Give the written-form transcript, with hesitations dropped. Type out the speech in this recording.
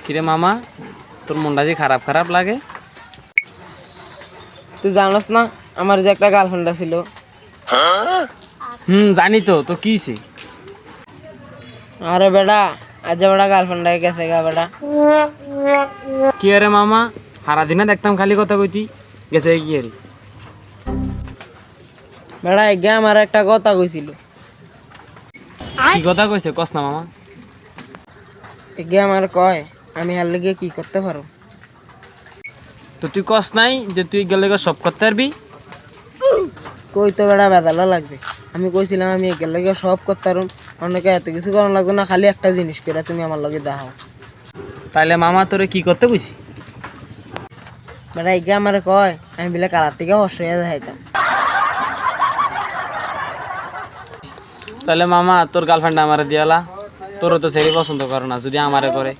কিরে মামা, তোর মনটা যে খারাপ খারাপ লাগে? তুই জানোস না আমার যে একটা গার্লফ্রেন্ড ছিল? জানি তো। তো কি হইছে? আরে বেটা, আজ যে বেটা গার্লফ্রেন্ড গেছে গা বেটা। কি আরে মামা, সারাদিনে দেখতাম খালি কথা কইতি, গেছে কি আরে? বেটা এগে আমার একটা কথা কইছিল। কি কথা কইছে কস না মামা? এগে আমার কয় আমি হার লেগে কি করতে পারো। তো তুই কস নাই যে তুই গেলে সব করতে পারবি? কই তো বেটা বেদালা লাগছে। আমি কইছিলাম আমি এগের লগে সব করতে পারুম, অনেকে এত কিছু করার লাগবে না, খালি একটা জিনিস করে তুমি আমার লগে দেখাও। তাইলে মামা তোরে কি করতে কইছি? বেটা এগে আমার কয় আমি বিলে কালার থেকে হর্ষ হয়ে যাইতাম। তাহলে মামা তোর গার্লফ্রেন্ড আমারে দিয়ালা, তোরও তো সেরি পছন্দ করে না, যদি আমারে করে।